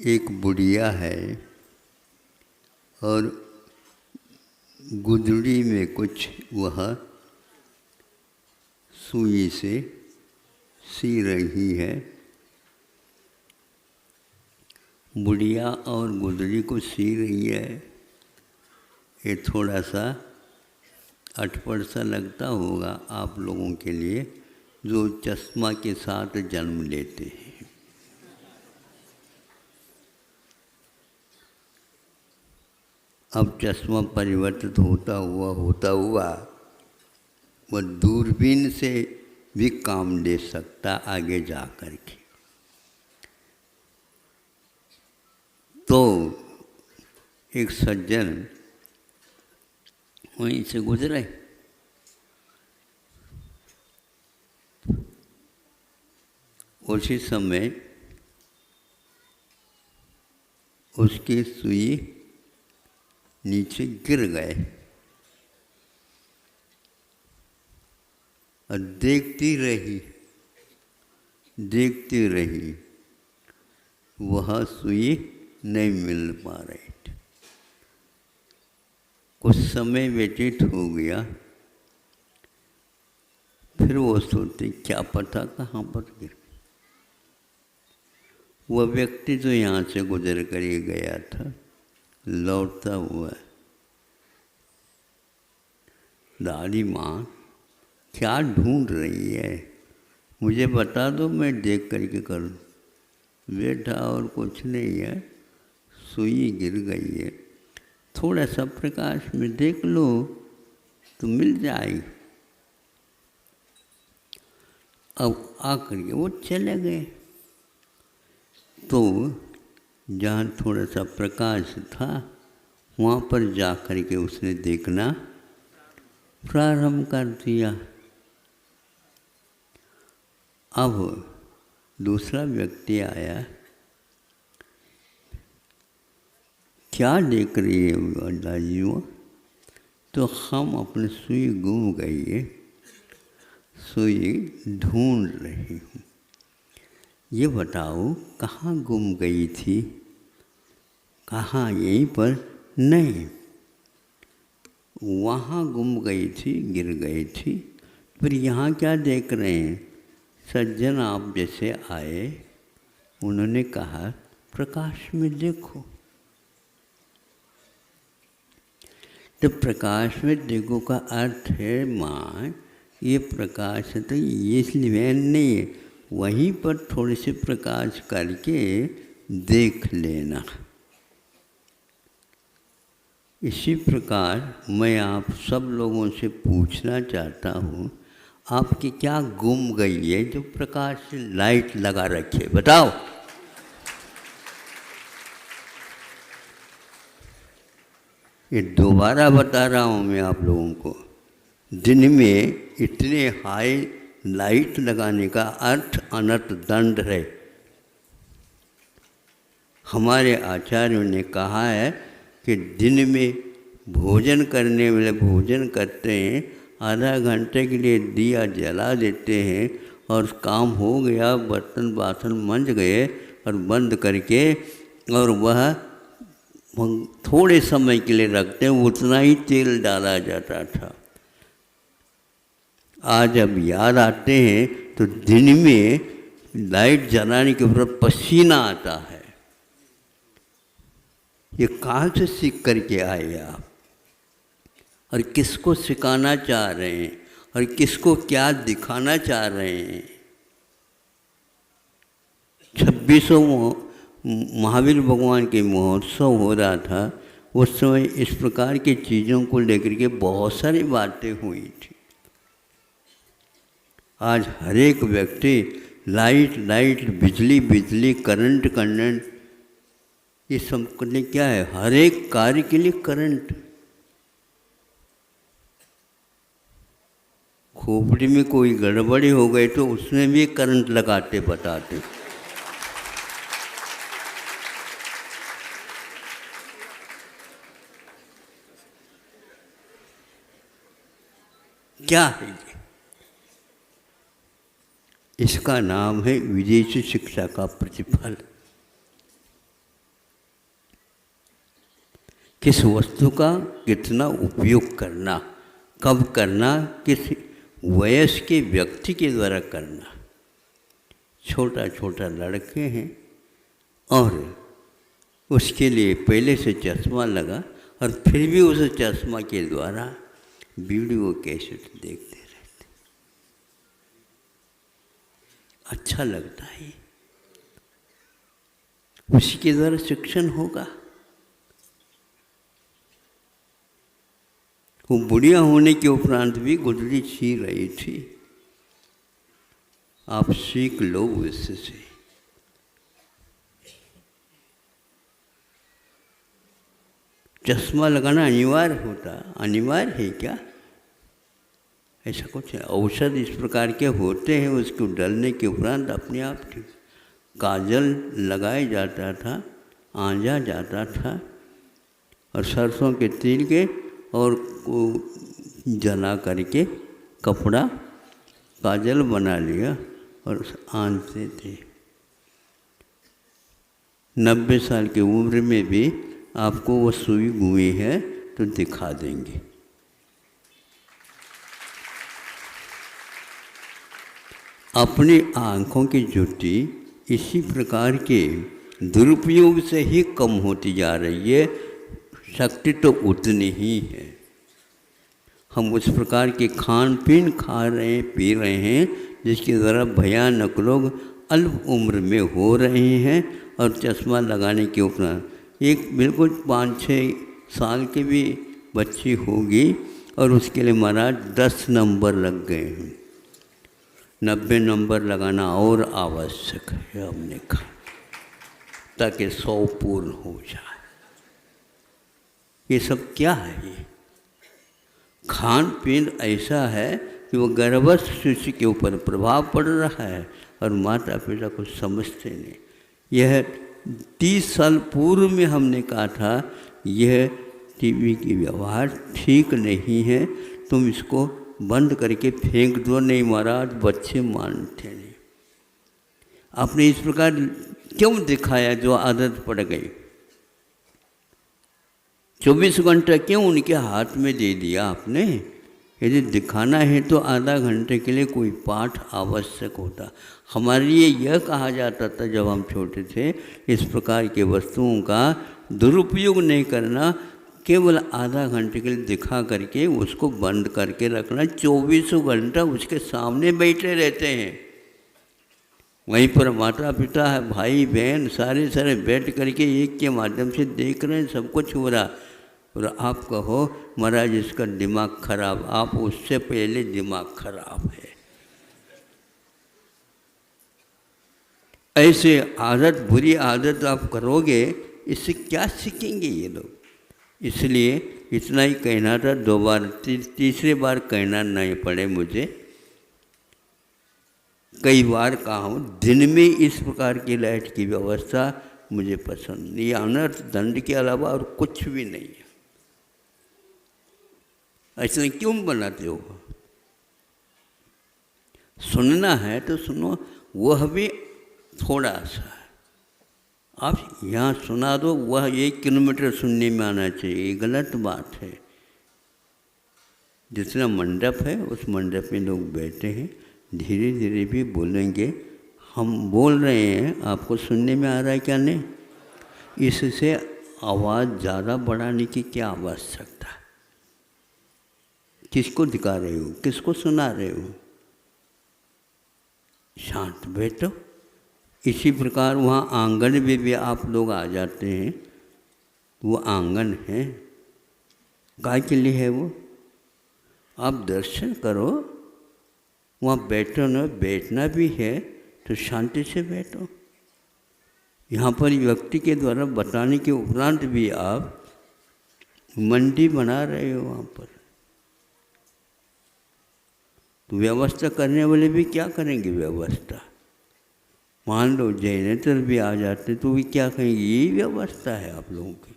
एक बुढ़िया है और गुदड़ी में कुछ वह सुई से सी रही है। बुढ़िया और गुदड़ी को सी रही है। ये थोड़ा सा अटपट सा लगता होगा आप लोगों के लिए जो चश्मा के साथ जन्म लेते हैं। अब चश्मा परिवर्तित होता हुआ वह दूरबीन से भी काम ले सकता आगे जा कर के। तो एक सज्जन वहीं से गुजरे, उसी समय उसकी सुई नीचे गिर गए और देखती रही वह सुई नहीं मिल पा रही थी। कुछ समय व्यतीत हो गया, फिर वो सोचती क्या पता कहाँ पर गिर। वह व्यक्ति जो यहाँ से गुजर कर ही गया था, लौटता हुआ, दादी माँ क्या ढूंढ रही है, मुझे बता दो मैं देख करके करूँ। बेटा और कुछ नहीं है, सुई गिर गई है, थोड़ा सा प्रकाश में देख लो तो मिल जाएगी। अब आकर के वो चले गए। तो जहाँ थोड़ा सा प्रकाश था वहाँ पर जा कर के उसने देखना प्रारंभ कर दिया। अब दूसरा व्यक्ति आया, क्या देख रही है दादी वो? तो हम अपनी सुई गुम गई है, सुई ढूंढ रही हूँ। ये बताओ कहाँ गुम गई थी? कहाँ? यहीं पर नहीं, वहाँ गुम गई थी, गिर गई थी। फिर यहाँ क्या देख रहे हैं? सज्जन आप जैसे आए, उन्होंने कहा प्रकाश में देखो। तो प्रकाश में देखो का अर्थ है माँ ये प्रकाश है तो ये इसलिए नहीं है, वहीं पर थोड़े से प्रकाश करके देख लेना। इसी प्रकार मैं आप सब लोगों से पूछना चाहता हूँ, आपकी क्या गुम गई है जो प्रकाश से लाइट लगा रखे? बताओ। ये दोबारा बता रहा हूँ मैं आप लोगों को, दिन में इतने हाई लाइट लगाने का अर्थ अनंत दंड है। हमारे आचार्यों ने कहा है कि दिन में भोजन करने वाले भोजन करते हैं, आधा घंटे के लिए दिया जला देते हैं और काम हो गया, बर्तन बासन मंज गए और बंद करके और वह थोड़े समय के लिए रखते हैं, उतना ही तेल डाला जाता था। आज अब याद आते हैं तो दिन में लाइट जलाने के ऊपर पसीना आता है। ये कहाँ से सीख करके आए आप? और किसको सिखाना चाह रहे हैं और किसको क्या दिखाना चाह रहे हैं? 26वां महावीर भगवान के महोत्सव हो रहा था, उस समय इस प्रकार की चीज़ों को लेकर के बहुत सारी बातें हुई थी। आज हर एक व्यक्ति लाइट लाइट, बिजली बिजली, करंट करंट, ये सब करने क्या है? हर एक कार्य के लिए करंट। खोपड़ी में कोई गड़बड़ी हो गई तो उसमें भी करंट लगाते बताते। क्या है ये? इसका नाम है विदेशी शिक्षा का प्रतिफल। किस वस्तु का कितना उपयोग करना, कब करना, किस वयस्क के व्यक्ति के द्वारा करना। छोटा छोटा लड़के हैं और उसके लिए पहले से चश्मा लगा और फिर भी उस चश्मा के द्वारा वीडियो कैसेट देखते रहते। अच्छा लगता है, उसी के द्वारा शिक्षण होगा। वो बुढ़िया होने के उपरांत भी गुदड़ी सी रही थी। आप सीख लो उससे। चश्मा लगाना अनिवार्य है क्या? ऐसा कुछ है। औषध इस प्रकार के होते हैं, उसको डलने के उपरांत अपने आप ठीक। काजल लगाया जाता था, आंजा जाता था और सरसों के तेल के और जला करके कपड़ा काजल बना लिया और आंजते थे। 90 साल की उम्र में भी आपको वो सुई हुई है तो दिखा देंगे। अपनी आँखों की ज्योति इसी प्रकार के दुरुपयोग से ही कम होती जा रही है। शक्ति तो उतनी ही है। हम उस प्रकार के खान पीन खा रहे हैं, पी रहे हैं, जिसके द्वारा भयानक रोग अल्प उम्र में हो रहे हैं। और चश्मा लगाने के उपरांत एक बिल्कुल 5-6 साल की भी बच्ची होगी और उसके लिए महाराज 10 नंबर लग गए हैं। 90 नंबर लगाना और आवश्यक है हमने कहा, ताकि 100 पूर्ण हो जाए। ये सब क्या है? ये खान पीन ऐसा है कि वो गर्भस्थ शिशु के ऊपर प्रभाव पड़ रहा है और माता पिता कुछ समझते नहीं। यह 30 साल पूर्व में हमने कहा था यह टीवी की व्यवहार ठीक नहीं है, तुम इसको बंद करके फेंक दो। नहीं महाराज, बच्चे मानते नहीं। आपने इस प्रकार क्यों दिखाया जो आदत पड़ गई? 24 घंटा क्यों उनके हाथ में दे दिया आपने? यदि दिखाना है तो आधा घंटे के लिए कोई पाठ आवश्यक होता। हमारे लिए यह कहा जाता था जब हम छोटे थे, इस प्रकार के वस्तुओं का दुरुपयोग नहीं करना, केवल आधा घंटे के लिए दिखा करके उसको बंद करके रखना। 24 घंटा उसके सामने बैठे रहते हैं। वहीं पर माता पिता है, भाई बहन सारे बैठ करके एक के माध्यम से देख रहे हैं, सब कुछ हो रहा। और आप कहो महाराज इसका दिमाग खराब, आप उससे पहले दिमाग खराब है। ऐसे आदत, बुरी आदत आप करोगे, इससे क्या सीखेंगे ये लोग? इसलिए इतना ही कहना था। 2 बार, तीसरे बार कहना नहीं पड़े मुझे। कई बार कहा हूँ, दिन में इस प्रकार की लाइट की व्यवस्था मुझे पसंद नहीं। अनर्थ दंड के अलावा और कुछ भी नहीं है। ऐसा क्यों बनाते हो? सुनना है तो सुनो, वह भी थोड़ा सा। आप यहाँ सुना दो, वह 1 किलोमीटर सुनने में आना चाहिए, ये गलत बात है। जितना मंडप है उस मंडप में लोग बैठे हैं, धीरे धीरे भी बोलेंगे। हम बोल रहे हैं, आपको सुनने में आ रहा है क्या? नहीं। इससे आवाज़ ज़्यादा बढ़ाने की क्या आवश्यकता? किसको दिखा रहे हो, किसको सुना रहे हो? शांत बैठो। इसी प्रकार वहाँ आंगन में भी आप लोग आ जाते हैं। वो आंगन है, काय के लिए है वो? आप दर्शन करो। वहाँ बैठो न, बैठना भी है तो शांति से बैठो। यहाँ पर व्यक्ति के द्वारा बताने के उपरांत भी आप मंडी बना रहे हो वहाँ पर, तो व्यवस्था करने वाले भी क्या करेंगे? व्यवस्था मान लो जैनेतर भी आ जाते तो भी क्या कहेंगे? यही व्यवस्था है आप लोगों की।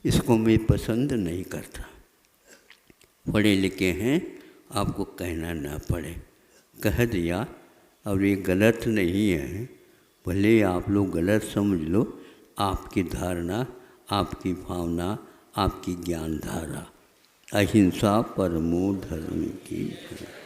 इसको मैं पसंद नहीं करता। पढ़े लिखे हैं, आपको कहना ना पड़े, कह दिया। और ये गलत नहीं है, भले आप लोग गलत समझ लो, आपकी धारणा आपकी भावना, आपकी ज्ञान धारा। अहिंसा परमो धर्म की जय।